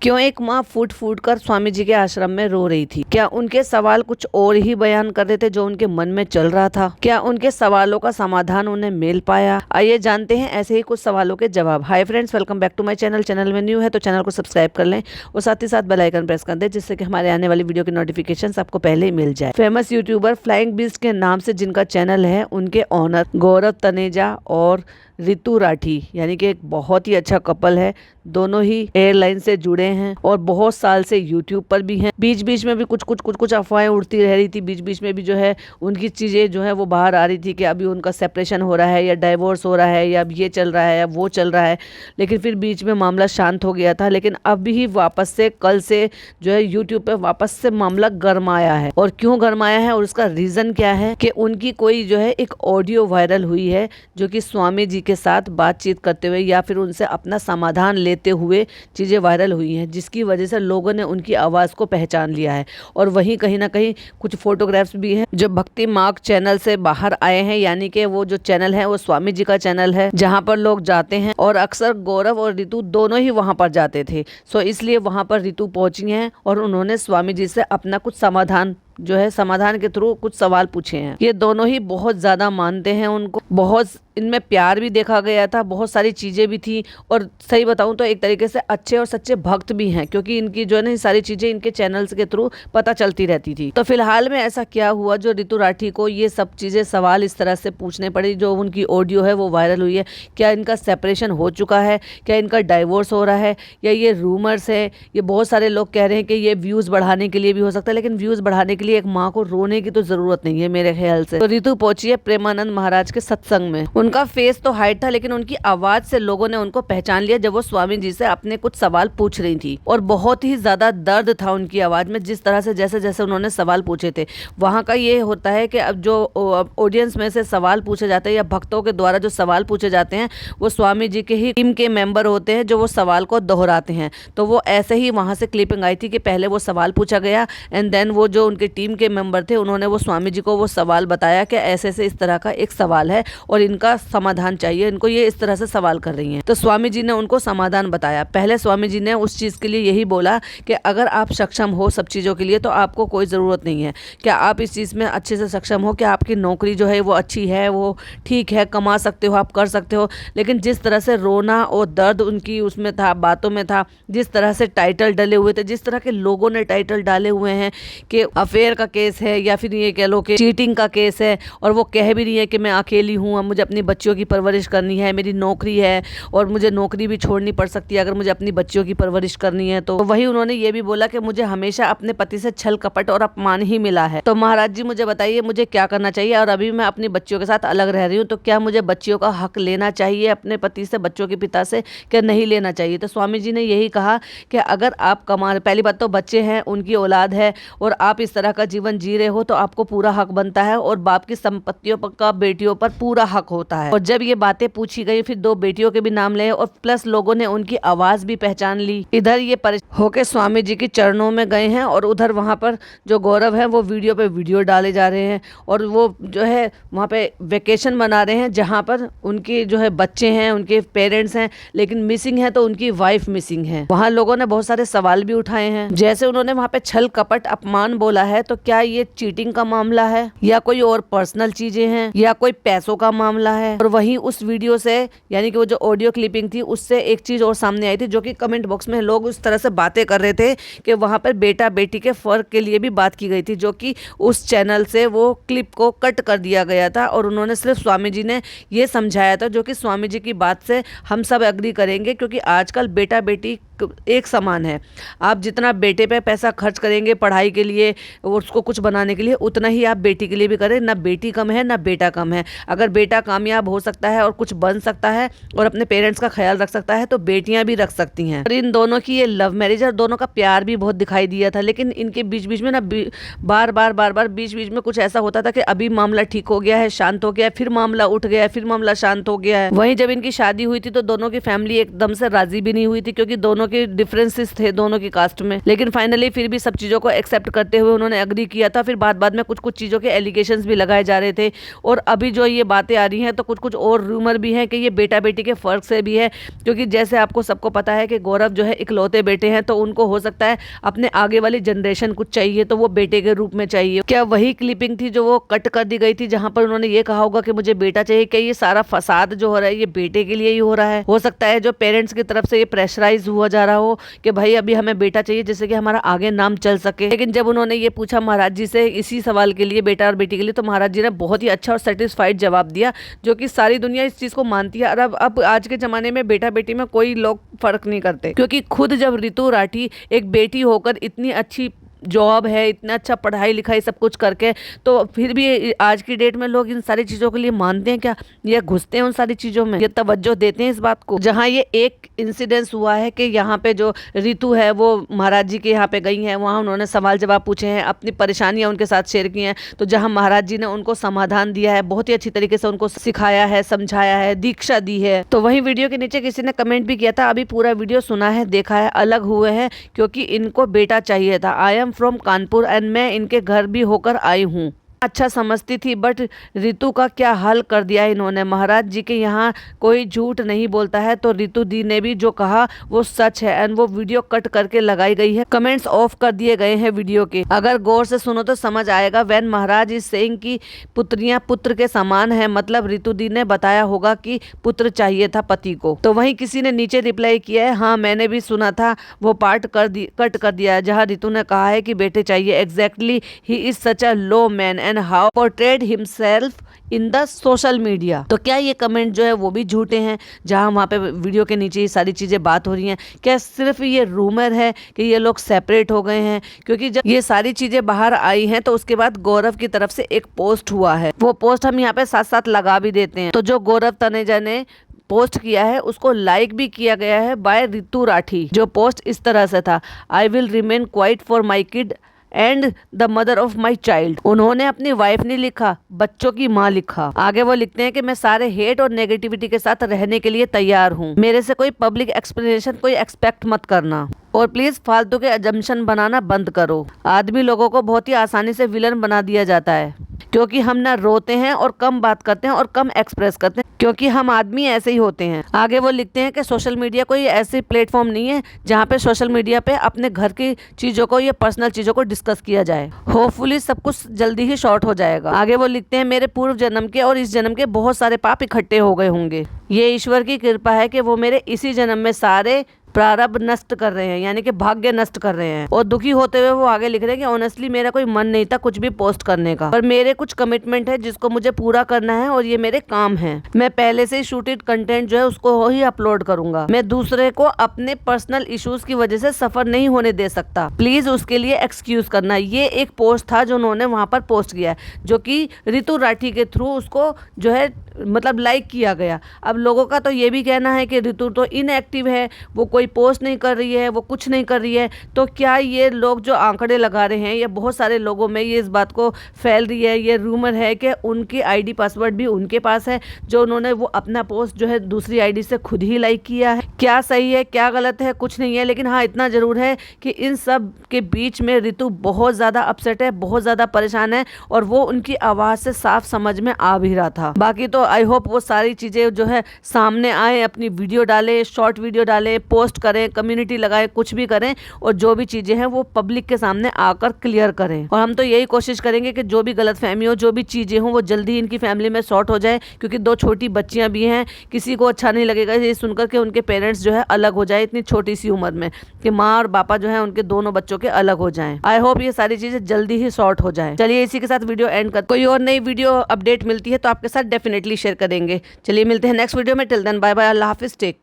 क्यों एक माँ फूट फूट कर स्वामी जी के आश्रम में रो रही थी? क्या उनके सवाल कुछ और ही बयान कर रहे थे जो उनके मन में चल रहा था? क्या उनके सवालों का समाधान उन्हें मिल पाया? आइए जानते हैं ऐसे ही कुछ सवालों के जवाब। Hi friends, welcome back to my channel. Channel में न्यू है तो चैनल को सब्सक्राइब कर लें और साथ ही साथ बेल आइकन प्रेस कर दें, जिससे कि हमारे आने वाली वीडियो की नोटिफिकेशन आपको पहले ही मिल जाए। फेमस यूट्यूबर फ्लाइंग बीस्ट के नाम से जिनका चैनल है, उनके ऑनर गौरव तनेजा और रितु राठी यानी कि एक बहुत ही अच्छा कपल है। दोनों ही एयरलाइन से जुड़े हैं और बहुत साल से यूट्यूब पर भी हैं। बीच बीच में भी कुछ अफवाहें उड़ती रह रही थी। बीच बीच में भी जो है उनकी चीज़ें जो है वो बाहर आ रही थी कि अभी उनका सेपरेशन हो रहा है या डाइवोर्स हो रहा है या अब ये चल रहा है या वो चल रहा है। लेकिन फिर बीच में मामला शांत हो गया था। लेकिन अब भी वापस से कल से जो है यूट्यूब पर वापस से मामला गरमाया है। और क्यों गरमाया है और उसका रीज़न क्या है कि उनकी कोई जो है एक ऑडियो वायरल हुई है जो कि स्वामी जी के साथ बातचीत करते हुए या फिर उनसे अपना समाधान लेते हुए चीज़ें वायरल हुई हैं, जिसकी वजह से लोगों ने उनकी आवाज़ को पहचान लिया है। और वहीं कहीं ना कहीं कुछ फोटोग्राफ्स भी हैं जो भक्ति मार्ग चैनल से बाहर आए हैं, यानी कि वो जो चैनल है वो स्वामी जी का चैनल है जहां पर लोग जाते हैं और अक्सर गौरव और रितु दोनों ही वहां पर जाते थे। सो इसलिए वहां पर रितु पहुंची हैं और उन्होंने स्वामी जी से अपना कुछ समाधान के थ्रू कुछ सवाल पूछे हैं। ये दोनों ही बहुत ज्यादा मानते हैं उनको, बहुत इनमें प्यार भी देखा गया था, बहुत सारी चीजें भी थी। और सही बताऊं तो एक तरीके से अच्छे और सच्चे भक्त भी हैं, क्योंकि इनकी जो है ना सारी चीजें इनके चैनल्स के थ्रू पता चलती रहती थी। तो फिलहाल में ऐसा क्या हुआ जो रितु राठी को ये सब चीजें सवाल इस तरह से पूछने पड़ी? जो उनकी ऑडियो है वो वायरल हुई है। क्या इनका सेपरेशन हो चुका है? क्या इनका डाइवोर्स हो रहा है? या ये रूमर्स है? ये बहुत सारे लोग कह रहे हैं कि ये व्यूज बढ़ाने के लिए भी हो सकता है, लेकिन व्यूज बढ़ाने के लिए एक माँ को रोने की तो जरूरत नहीं है मेरे ख्याल से। तो रितु पहुंची है प्रेमानंद महाराज के सत्संग में। उनका फेस तो हाइड था, लेकिन उनकी आवाज से लोगों ने उनको पहचान लिया जब वो स्वामी जी से अपने कुछ सवाल पूछ रही थी। और बहुत ही ज्यादा दर्द था उनकी आवाज में, जिस तरह से जैसे जैसे उन्होंने सवाल पूछे थे। वहां का ये होता है कि अब जो ऑडियंस में से सवाल पूछे जाते हैं या भक्तों के द्वारा जो सवाल पूछे जाते हैं, वो स्वामी जी के ही टीम के मेंबर होते हैं जो वो सवाल को दोहराते हैं। तो वो ऐसे ही वहां से क्लिपिंग आई थी कि पहले वो सवाल पूछा गया एंड देन वो जो उनके टीम के मेंबर थे उन्होंने वो स्वामी जी को वो सवाल बताया कि ऐसे से इस तरह का एक सवाल है और इनका समाधान चाहिए, इनको ये इस तरह से सवाल कर रही हैं। तो स्वामी जी ने उनको समाधान बताया। पहले स्वामी जी ने उस चीज के लिए यही बोला कि अगर आप सक्षम हो सब चीजों के लिए तो आपको कोई जरूरत नहीं है। क्या आप इस चीज में अच्छे से सक्षम हो? क्या आपकी नौकरी जो है वो अच्छी है, वो ठीक है, कमा सकते हो, आप कर सकते हो? लेकिन जिस तरह से रोना और दर्द उनकी उसमें था, बातों में था, जिस तरह से टाइटल डले हुए थे, जिस तरह के लोगों ने टाइटल डाले हुए हैं कि अफेयर का केस है या फिर ये कह लो कि चीटिंग का केस है, और वो कह भी रही है कि मैं अकेली हूँ, अब मुझे अपनी बच्चियों की परवरिश करनी है, मेरी नौकरी है और मुझे नौकरी भी छोड़नी पड़ सकती है अगर मुझे अपनी बच्चियों की परवरिश करनी है। तो वही उन्होंने ये भी बोला कि मुझे हमेशा अपने पति से छल कपट और अपमान ही मिला है। तो महाराज जी मुझे बताइए मुझे क्या करना चाहिए? और अभी मैं अपनी बच्चियों के साथ अलग रह रही हूँ, तो क्या मुझे बच्चियों का हक लेना चाहिए अपने पति से, बच्चों के पिता से, क्या नहीं लेना चाहिए? तो स्वामी जी ने यही कहा कि अगर आप पहली बात तो बच्चे हैं, उनकी औलाद है और आप इस तरह का जीवन जी रहे हो तो आपको पूरा हक बनता है और बाप की संपत्तियों का बेटियों पर पूरा हक होता है। और जब ये बातें पूछी गई, फिर दो बेटियों के भी नाम लिए और प्लस लोगों ने उनकी आवाज भी पहचान ली। इधर ये होके स्वामी जी के चरणों में गए हैं और उधर वहां पर जो गौरव है वो वीडियो पे वीडियो डाले जा रहे हैं और वो जो है वहां पे वेकेशन मना रहे हैं जहां पर उनके जो है बच्चे हैं, उनके पेरेंट्स हैं, लेकिन मिसिंग है तो उनकी वाइफ मिसिंग है। वहां लोगों ने बहुत सारे सवाल भी उठाए हैं, जैसे उन्होंने वहां पे छल कपट अपमान बोला है, तो क्या ये चीटिंग का मामला है या कोई और पर्सनल चीजें हैं या कोई पैसों का मामला है? और वहीं उस वीडियो से यानी कि वो जो ऑडियो क्लिपिंग थी उससे एक चीज और सामने आई थी, जो कि कमेंट बॉक्स में लोग उस तरह से बातें कर रहे थे कि वहां पर बेटा बेटी के फर्क के लिए भी बात की गई थी, जो कि उस चैनल से वो क्लिप को कट कर दिया गया था और उन्होंने सिर्फ स्वामी जी ने ये समझाया था, जो कि स्वामी जी की बात से हम सब एग्री करेंगे, क्योंकि आजकल बेटा बेटी एक समान है। आप जितना बेटे पे पैसा खर्च करेंगे पढ़ाई के लिए, उसको कुछ बनाने के लिए, उतना ही आप बेटी के लिए भी करें। ना बेटी कम है ना बेटा कम है। अगर बेटा कामयाब हो सकता है और कुछ बन सकता है और अपने पेरेंट्स का ख्याल रख सकता है तो बेटियां भी रख सकती हैं। और इन दोनों की ये लव मैरिज और दोनों का प्यार भी बहुत दिखाई दिया था, लेकिन इनके बीच बीच में ना बार बार बीच बीच में कुछ ऐसा होता था कि अभी मामला ठीक हो गया है, शांत हो गया है, फिर मामला उठ गया है, फिर मामला शांत हो गया है। वहीं जब इनकी शादी हुई थी तो दोनों की फैमिली एकदम से राजी भी नहीं हुई थी, क्योंकि दोनों दोनों के डिफरेंसेस थे दोनों की कास्ट में, लेकिन फाइनली फिर भी सब चीज़ों को एक्सेप्ट करते हुए उन्होंने एग्री किया था। फिर बाद में कुछ कुछ चीज़ों के एलिगेशंस भी लगाए जा रहे थे, और अभी जो ये बातें आ रही हैं तो कुछ कुछ और रूमर भी है कि ये बेटा बेटी के फ़र्क से भी है, क्योंकि जैसे आपको सबको पता है कि गौरव जो है इकलौते बेटे हैं, तो उनको हो सकता है अपने आगे वाली जनरेशन कुछ चाहिए तो वो बेटे के रूप में चाहिए। क्या वही क्लिपिंग थी जो वो कट कर दी गई थी जहां पर उन्होंने ये कहा होगा कि मुझे बेटा चाहिए? क्या ये सारा फसाद जो हो रहा है ये बेटे के लिए ही हो रहा है? हो सकता है जो पेरेंट्स की तरफ से ये प्रेशराइज हुआ जा रहा हो कि भाई अभी हमें बेटा चाहिए जिससे कि हमारा आगे नाम चल सके। लेकिन जब उन्होंने ये पूछा महाराज जी से इसी सवाल के लिए, बेटा और बेटी के लिए, तो महाराज जी ने बहुत ही अच्छा और सेटिस्फाइड जवाब दिया, जो कि सारी दुनिया इस चीज़ को मानती है। और अब आज के ज़माने में बेटा बेटी में कोई लोग फ़र्क नहीं करते, क्योंकि खुद जब रितु राठी एक बेटी होकर इतनी अच्छी जॉब है, इतना अच्छा पढ़ाई लिखाई सब कुछ करके, तो फिर भी आज की डेट में लोग इन सारी चीज़ों के लिए मानते हैं क्या? ये घुसते हैं उन सारी चीज़ों में, ये तवज्जो देते हैं इस बात को? जहाँ ये एक इंसिडेंस हुआ है कि यहाँ पे जो रितु है वो महाराज जी के यहाँ पे गई हैं, वहाँ उन्होंने सवाल जवाब पूछे हैं, अपनी परेशानियाँ उनके साथ शेयर की हैं, तो जहाँ महाराज जी ने उनको समाधान दिया है, बहुत ही अच्छी तरीके से उनको सिखाया है, समझाया है, दीक्षा दी है। तो वहीं वीडियो के नीचे किसी ने कमेंट भी किया था, अभी पूरा वीडियो सुना है, देखा है, अलग हुए हैं क्योंकि इनको बेटा चाहिए था। I am from Kanpur and मैं इनके घर भी होकर आई हूँ। अच्छा समझती थी, बट रितु का क्या हाल कर दिया इन्होंने। महाराज जी के यहाँ कोई झूठ नहीं बोलता है, तो रितु दी ने भी जो कहा वो सच है। एंड वो वीडियो कट करके लगाई गई है, कमेंट्स ऑफ कर दिए गए हैं वीडियो के। अगर गौर से सुनो तो समझ आएगा। वैन महाराज इज सेइंग कि पुत्रियां पुत्र के समान है, मतलब रितु दी ने बताया होगा कि पुत्र चाहिए था पति को। तो वहीं किसी ने नीचे रिप्लाई किया है, हाँ मैंने भी सुना था, वो पार्ट कट कर दिया है जहाँ रितु ने कहा है कि बेटे चाहिए। Exactly he is such a low man and how portrayed himself in the social media. तो क्या ये कमेंट जो है वो भी झूठे हैं, जहां वहां पे वीडियो के नीचे ये सारी चीजें बात हो रही हैं? क्या सिर्फ ये रूमर है कि ये लोग सेपरेट हो गए हैं? क्योंकि जब ये सारी चीजें बाहर आई हैं तो उसके बाद गौरव की तरफ से एक पोस्ट हुआ है, वो पोस्ट हम यहाँ पे साथ साथ लगा भी देते हैं। तो जो गौरव तनेजा ने पोस्ट किया है उसको लाइक भी किया गया है बाय रितु राठी। जो पोस्ट इस तरह से था, I will remain quiet for my kid and the mother of my child. उन्होंने अपनी वाइफ नहीं लिखा, बच्चों की माँ लिखा। आगे वो लिखते हैं कि मैं सारे हेट और नेगेटिविटी के साथ रहने के लिए तैयार हूँ। मेरे से कोई पब्लिक एक्सप्लेनेशन कोई एक्सपेक्ट मत करना, और प्लीज फालतू के अजम्पशन बनाना बंद करो। आदमी लोगों को बहुत ही आसानी से विलन बना दिया जाता है, क्योंकि हम ना रोते हैं और कम बात करते हैं और कम एक्सप्रेस करते हैं, क्योंकि हम आदमी ऐसे ही होते हैं। आगे वो लिखते हैं कि सोशल मीडिया कोई ऐसी प्लेटफॉर्म नहीं है जहाँ पे सोशल मीडिया पे अपने घर की चीज़ों को या पर्सनल चीज़ों को डिस्कस किया जाए। होपफुली सब कुछ जल्दी ही शॉर्ट हो जाएगा। आगे वो लिखते हैं, मेरे पूर्व जन्म के और इस जन्म के बहुत सारे पाप इकट्ठे हो गए होंगे। ये ईश्वर की कृपा है कि वो मेरे इसी जन्म में सारे प्रारब्ध नष्ट कर रहे हैं, यानी कि भाग्य नष्ट कर रहे हैं। और दुखी होते हुए वो आगे लिख रहे हैं कि ऑनेस्टली मेरा कोई मन नहीं था कुछ भी पोस्ट करने का, पर मेरे कुछ कमिटमेंट है जिसको मुझे पूरा करना है और ये मेरे काम है। मैं पहले से शूटेड कंटेंट जो है उसको ही अपलोड करूंगा। मैं दूसरे को अपने पर्सनल इश्यूज की वजह से सफर नहीं होने दे सकता, प्लीज उसके लिए एक्सक्यूज करना। ये एक पोस्ट था जो उन्होंने वहां पर पोस्ट किया है, जो कि रितु राठी के थ्रू उसको जो है मतलब लाइक किया गया। अब लोगों का तो ये भी कहना है कि रितु तो इनएक्टिव है, वो कोई पोस्ट नहीं कर रही है, वो कुछ नहीं कर रही है। तो क्या ये लोग जो आंकड़े लगा रहे हैं, ये बहुत सारे लोगों में ये इस बात को फैल रही है, ये रूमर है कि उनकी आईडी पासवर्ड भी उनके पास है, जो उन्होंने वो अपना पोस्ट जो है दूसरी आईडी से खुद ही लाइक किया है। क्या सही है क्या गलत है कुछ नहीं है, लेकिन हाँ इतना जरूर है कि इन सब के बीच में रितु बहुत ज़्यादा अपसेट है, बहुत ज़्यादा परेशान है, और वो उनकी आवाज़ से साफ समझ में आ भी रहा था। बाकी तो आई होप वो सारी चीज़ें जो है सामने आए, अपनी वीडियो डालें, शॉर्ट वीडियो डालें, पोस्ट करें, कम्युनिटी लगाएं, कुछ भी करें, और जो भी चीज़ें हैं वो पब्लिक के सामने आकर क्लियर करें। और हम तो यही कोशिश करेंगे कि जो भी गलतफहमी हो, जो भी चीज़ें हों, वो जल्दी इनकी फैमिली में सॉर्ट हो जाए, क्योंकि 2 छोटी बच्चियां भी हैं। किसी को अच्छा नहीं लगेगा ये सुनकर के उनके पेरेंट्स जो है अलग हो जाए इतनी छोटी सी उम्र में, कि माँ और पापा जो है उनके दोनों बच्चों के अलग हो जाएं। आई होप ये सारी चीज़ें जल्दी ही सॉर्ट हो जाए। चलिए इसी के साथ वीडियो एंड कर, कोई और नई वीडियो अपडेट मिलती है तो आपके साथ डेफिनेटली शेयर करेंगे। चलिए मिलते हैं नेक्स्ट वीडियो में। टिल देन बाय बाय, अल्लाह हाफिज, टेक केयर।